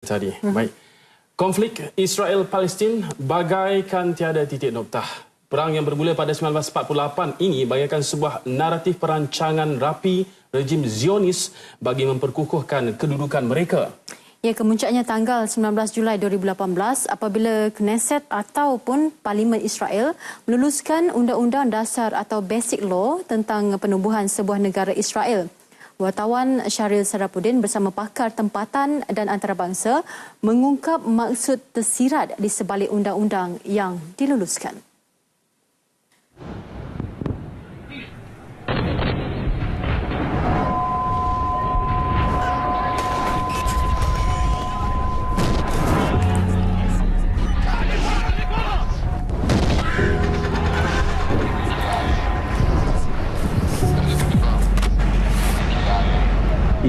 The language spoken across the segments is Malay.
tadi. Baik. Konflik Israel-Palestin bagaikan tiada titik noktah. Perang yang bermula pada 1948 ini bagaikan sebuah naratif perancangan rapi rejim Zionis bagi memperkukuhkan kedudukan mereka. Ya, kemuncaknya tanggal 19 Julai 2018 apabila Knesset ataupun Parlimen Israel meluluskan Undang-Undang Dasar atau Basic Law tentang penubuhan sebuah negara Israel. Wartawan Syahril Sarapuddin bersama pakar tempatan dan antarabangsa mengungkap maksud tersirat di sebalik undang-undang yang diluluskan.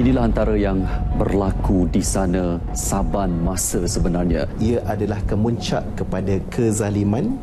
Inilah antara yang berlaku di sana saban masa sebenarnya. Ia adalah kemuncak kepada kezaliman,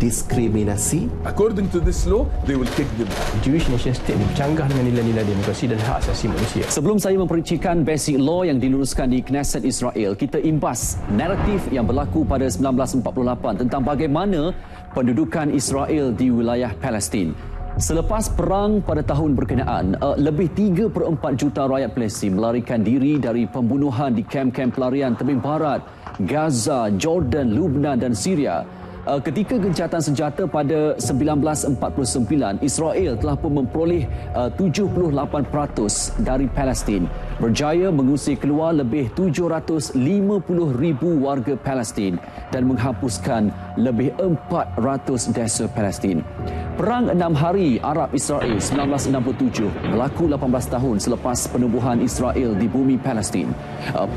diskriminasi. According to this law, they will kick them out. Jewish nation state bercanggah dengan nilai-nilai demokrasi dan hak asasi manusia. Sebelum saya memperincikan Basic Law yang diluluskan di Knesset Israel, kita imbas naratif yang berlaku pada 1948 tentang bagaimana pendudukan Israel di wilayah Palestin. Selepas perang pada tahun berkenaan, lebih 3/4 juta rakyat Palestin melarikan diri dari pembunuhan di kamp-kamp pelarian tebing barat, Gaza, Jordan, Lebanon dan Syria. Ketika gencatan senjata pada 1949, Israel telah pun memperoleh 78% dari Palestin, berjaya mengusir keluar lebih 750,000 warga Palestin dan menghapuskan lebih 400 desa Palestin. Perang 6 Hari Arab-Israel 1967 berlaku 18 tahun selepas penubuhan Israel di bumi Palestin.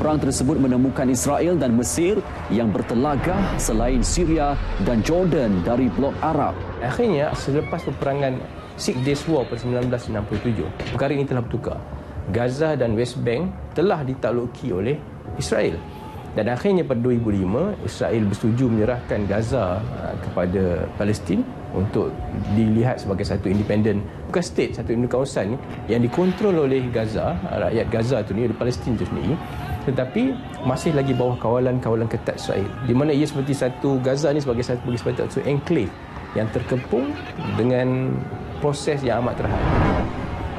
Perang tersebut menemukan Israel dan Mesir yang bertelagah selain Syria dan Jordan dari blok Arab. Akhirnya, selepas peperangan Six Days War pada 1967, perkara ini telah bertukar. Gaza dan West Bank telah ditakluki oleh Israel. Dan akhirnya pada 2005, Israel bersetuju menyerahkan Gaza kepada Palestin untuk dilihat sebagai satu independen, bukan state, satu independen kawasan yang dikontrol oleh Gaza, rakyat Gaza itu ni, oleh Palestin itu sendiri, tetapi masih lagi bawah kawalan-kawalan ketat Israel, di mana ia seperti satu, Gaza ni sebagai satu enclave yang terkepung dengan proses yang amat terhad.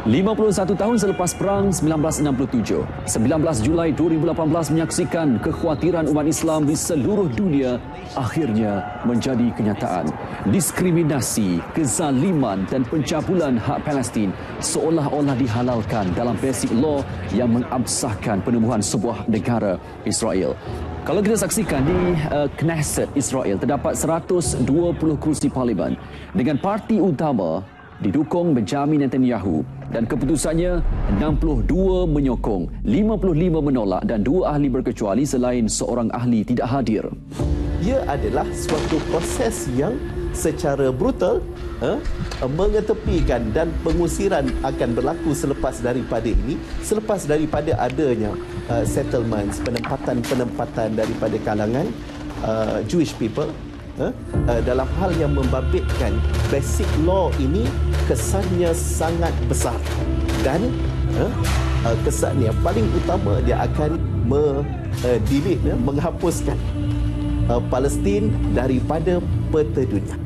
51 tahun selepas perang 1967, 19 Julai 2018 menyaksikan kekhawatiran umat Islam di seluruh dunia akhirnya menjadi kenyataan. Diskriminasi, kezaliman dan pencabulan hak Palestin seolah-olah dihalalkan dalam Basic Law yang mengabsahkan penubuhan sebuah negara Israel. Kalau kita saksikan di Knesset Israel, terdapat 120 kursi parlimen dengan parti utama didukung Benjamin Netanyahu dan keputusannya 62 menyokong, 55 menolak dan 2 ahli berkecuali selain seorang ahli tidak hadir. Ia adalah suatu proses yang secara brutal mengetepikan dan pengusiran akan berlaku selepas daripada adanya settlements, penempatan daripada kalangan Jewish people dalam hal yang membabitkan Basic Law ini kesannya sangat besar dan kesan yang paling utama dia akan delete, menghapuskan Palestin daripada peta dunia.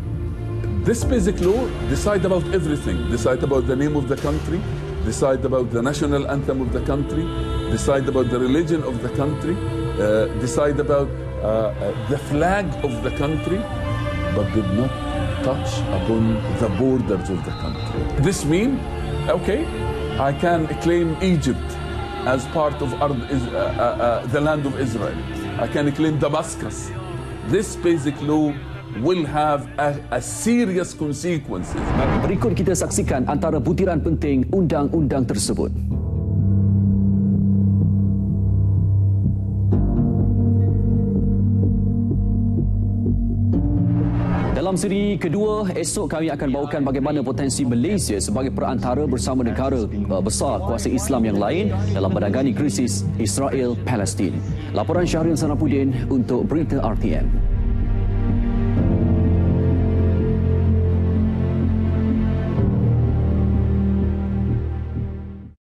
This basic law decide about everything. Decide about the name of the country, decide about the national anthem of the country, decide about the religion of the country, decide about the flag of the country, but did not touch upon the borders of the country. This means, okay, I can claim Egypt as part of the land of Israel. I can claim Damascus. This basic law will have a serious consequences. Berikut kita saksikan antara butiran penting undang-undang tersebut. Dalam siri kedua, esok kami akan bawakan bagaimana potensi Malaysia sebagai perantara bersama negara besar kuasa Islam yang lain dalam menangani krisis Israel-Palestin. Laporan Syahril Sarapuddin untuk Berita RTM.